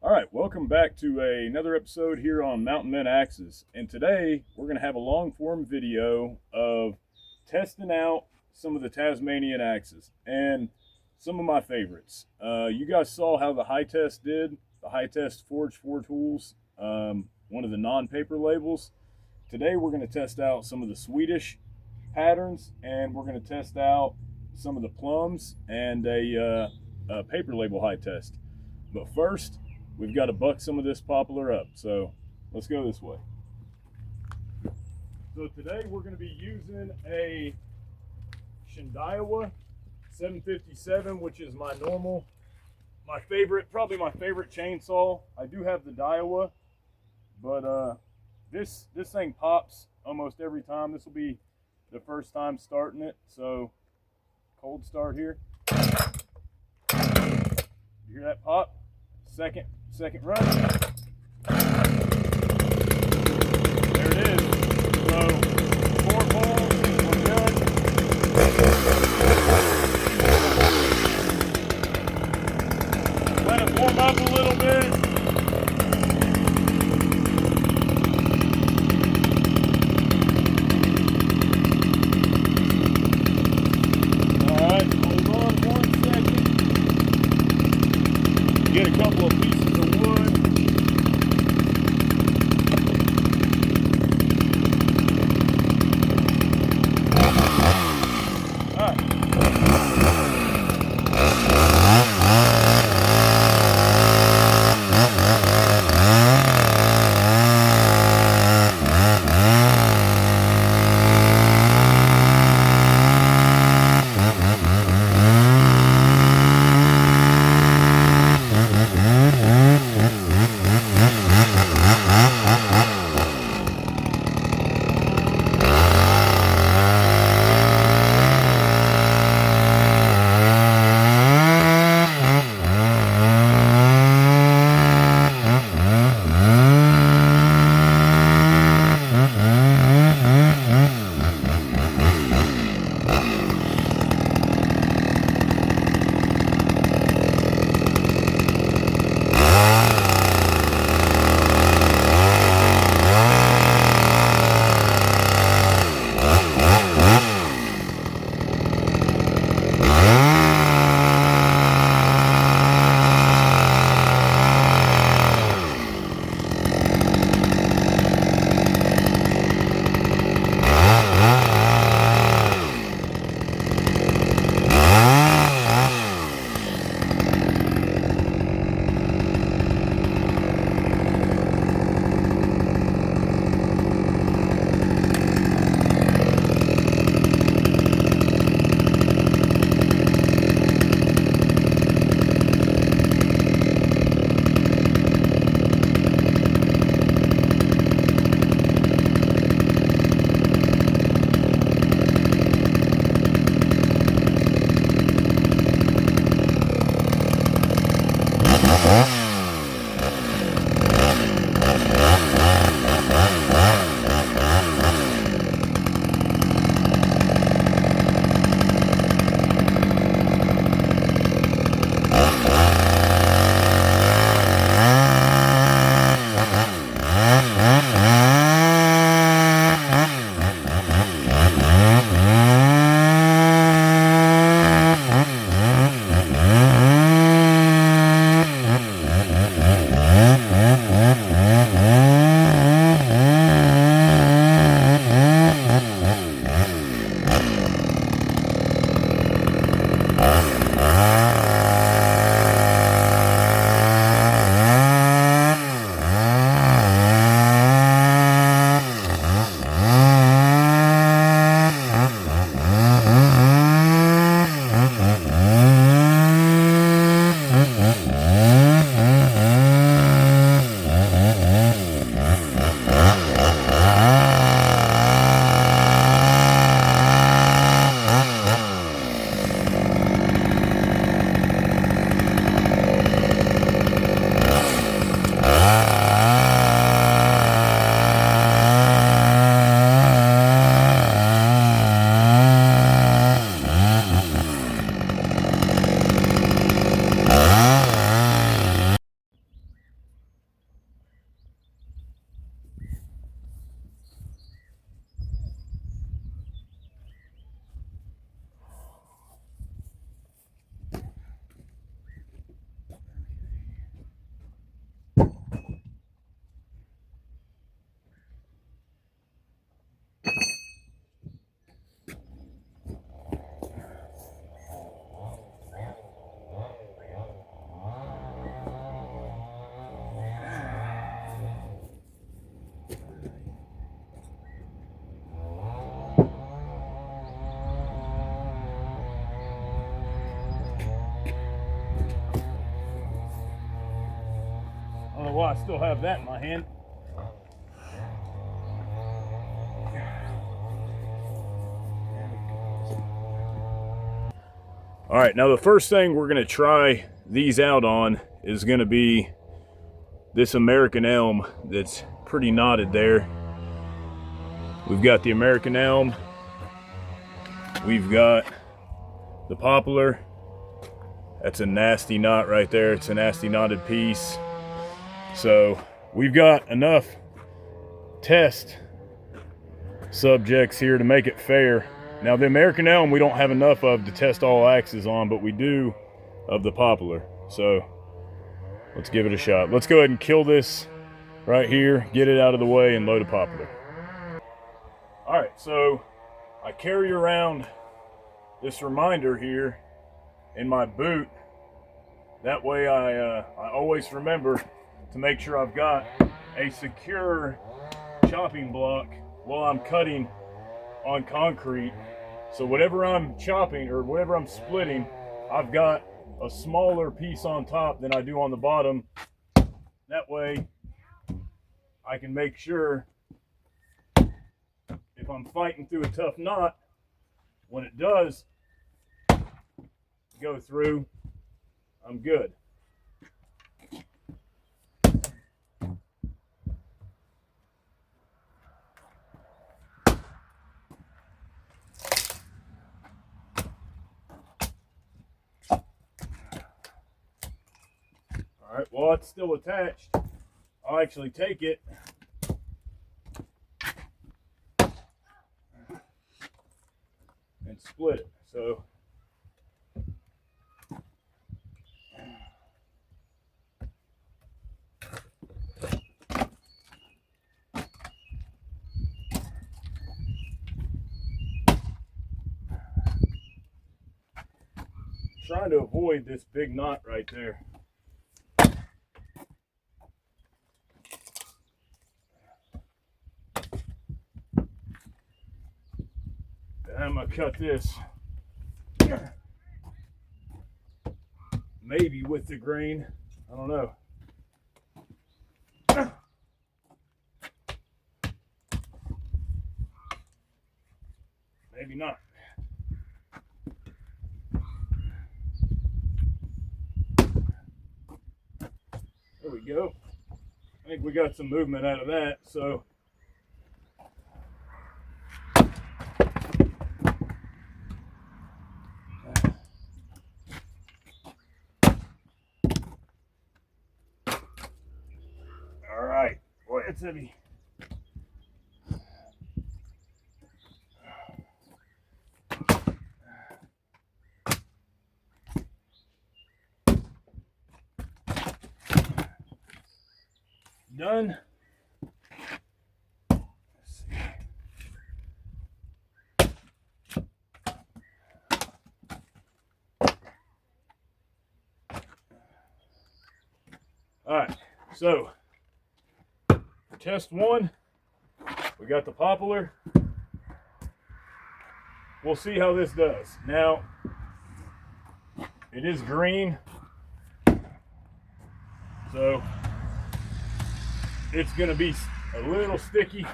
All right, welcome back to another episode here on Mountain Men Axes. And today we're going to have a long form video of testing out some of the Tasmanian axes and some of my favorites. You guys saw how the Hytest did, the Hytest Forge 4 tools, one of the non-paper labels. Today we're going to test out some of the Swedish patterns, and we're going to test out some of the Plumbs and a paper label Hytest. But first, we've got to buck some of this poplar up, so let's go this way. So today we're going to be using a Shindawa 757, which is probably my favorite chainsaw. I do have the Daiwa, but this thing pops almost every time. This will be the first time starting it, so cold start here. You hear that pop? Second run. There it is. So 4 pulls, we're good. Let it warm up a little bit. Alright, hold on 1 second. Get a couple of pieces of wood. don't know why I still have that in my hand. All right, now the first thing we're gonna try these out on is gonna be this American elm that's pretty knotted there. We've got the American elm, we've got the poplar. That's a nasty knot right there. It's a nasty knotted piece. So we've got enough test subjects here to make it fair. Now the American elm we don't have enough of to test all axes on, but we do of the poplar. So let's give it a shot. Let's go ahead and kill this right here, get it out of the way, and load a poplar. All right, so I carry around this reminder here in my boot. That way I always remember to make sure I've got a secure chopping block while I'm cutting on concrete. So whatever I'm chopping or whatever I'm splitting, I've got a smaller piece on top than I do on the bottom. That way I can make sure if I'm fighting through a tough knot, when it does go through, I'm good. All right, while it's still attached, I'll actually take it and split it. So trying to avoid this big knot right there. I'm gonna cut this maybe with the grain. I don't know. Maybe not. There we go. I think we got some movement out of that, so all right. Boy, it's heavy. Done. Let's see. All right, so for test one, we got the poplar. We'll see how this does. Now, it is green, so it's going to be a little sticky.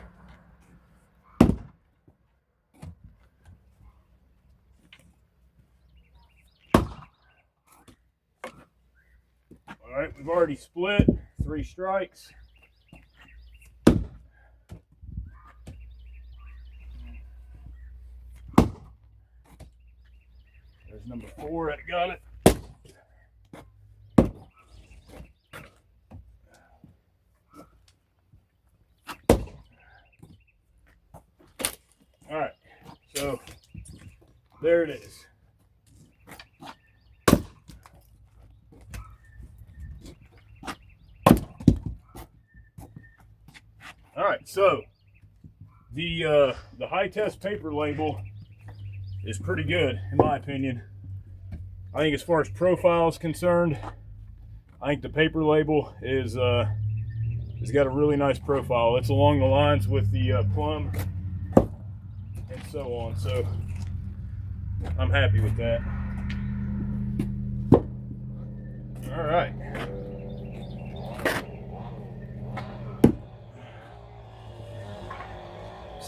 All right, we've already split 3 strikes. There's number 4, I got it. All right, so there it is. All right, so the Hytest paper label is pretty good in my opinion. I think as far as profile is concerned, I think the paper label is has got a really nice profile. It's along the lines with the Plumb and so on, so I'm happy with that. All right.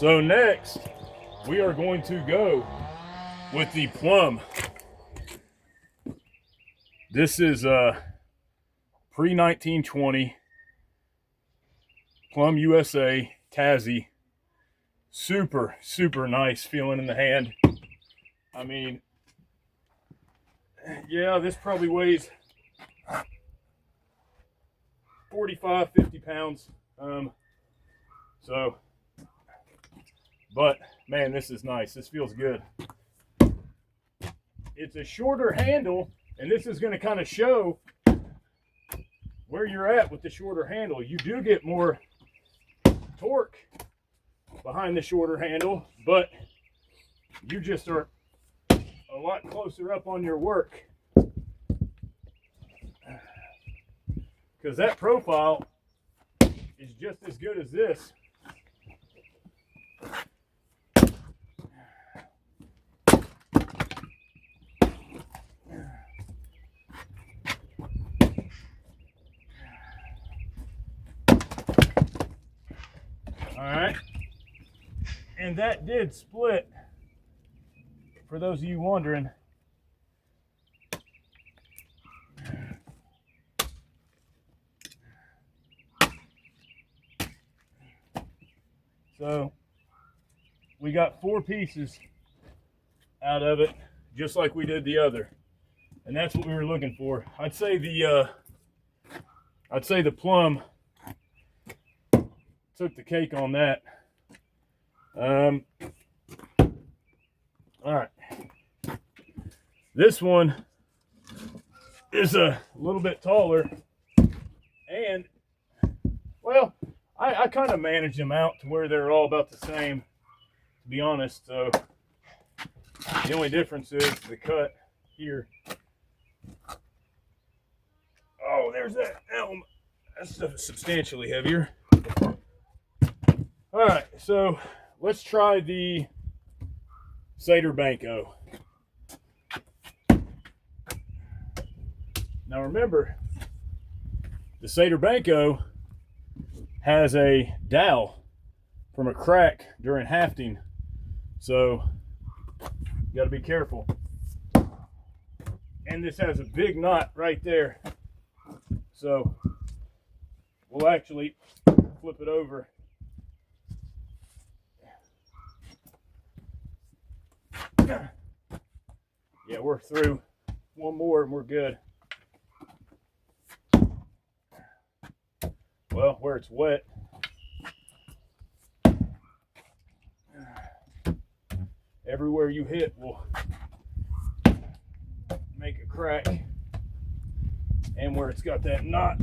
So next, we are going to go with the Plumb. This is pre-1920 Plumb USA Tassie. Super, super nice feeling in the hand. I mean, yeah, this probably weighs 45, 50 pounds. But man, this is nice. This feels good. It's a shorter handle, and this is going to kind of show where you're at with the shorter handle. You do get more torque behind the shorter handle, but you just are a lot closer up on your work, because that profile is just as good as this. All right, and that did split, for those of you wondering. So we got 4 pieces out of it, just like we did the other, and that's what we were looking for. I'd say the Plumb took the cake on that. All right, this one is a little bit taller, and well, I kind of managed them out to where they're all about the same, to be honest. So the only difference is the cut here. Oh, there's that elm. That stuff is substantially heavier. All right, so let's try the Sator Banko. Now remember, the Sator Banko has a dowel from a crack during hafting, so you got to be careful. And this has a big knot right there, so we'll actually flip it over. Yeah, we're through. One more and we're good. Well, where it's wet, everywhere you hit will make a crack, and where it's got that knot.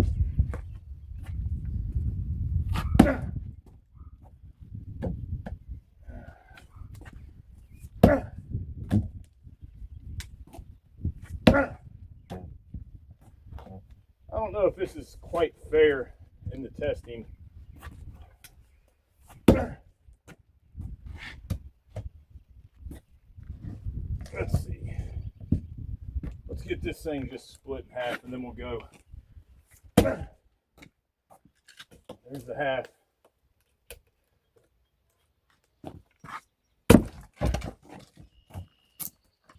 I don't know if this is quite fair in the testing. Let's see. Let's get this thing just split in half, and then we'll go. There's the half.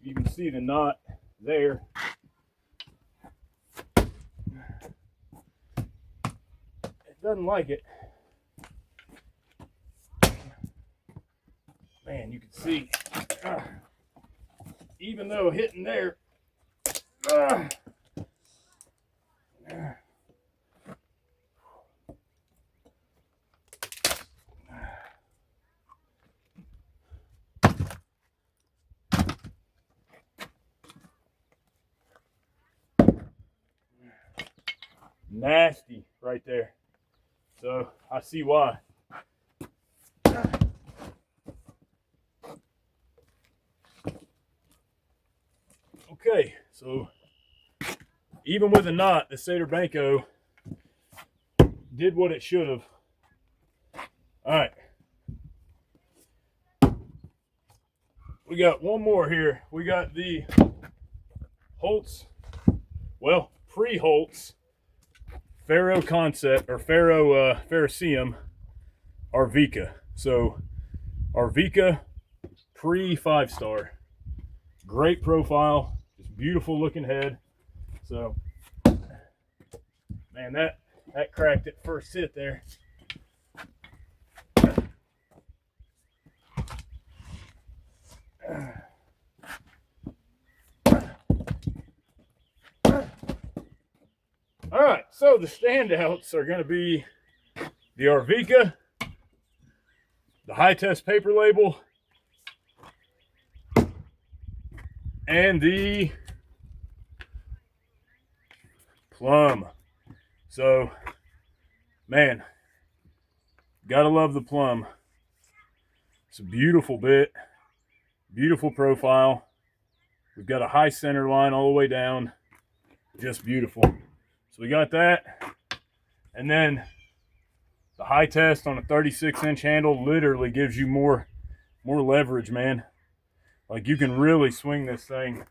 You can see the knot there. Doesn't like it. Man, you can see, even though hitting there, nasty right there. So I see why. Okay, so even with a knot, the Sator Banko did what it should have. All right. We got one more here. We got the Holtz, well, pre-Holtz Ferro Arvika. So Arvika pre 5-star. Great profile, just beautiful looking head. So, man, that cracked it first hit there. All right, so the standouts are going to be the Arvika, the Hytest Paper label, and the Plumb. So, man, gotta love the Plumb. It's a beautiful bit, beautiful profile. We've got a high center line all the way down, just beautiful. So we got that, and then the Hytest on a 36-inch handle literally gives you more leverage, man. Like, you can really swing this thing.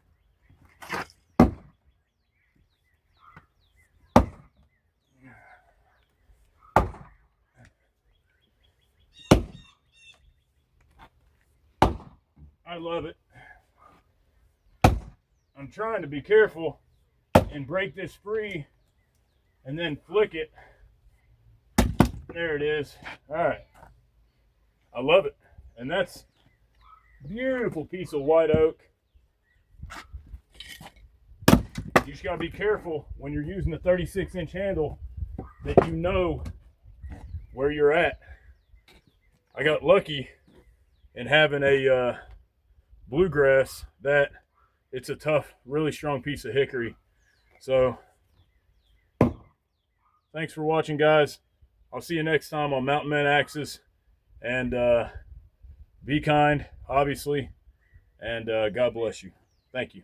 I love it. I'm trying to be careful and break this free and then flick it. There it is. All right. I love it. And that's a beautiful piece of white oak. You just got to be careful when you're using a 36-inch handle that you know where you're at. I got lucky in having a bluegrass that it's a tough, really strong piece of hickory. So thanks for watching, guys. I'll see you next time on Mountain Men Axes. And be kind, obviously. And God bless you. Thank you.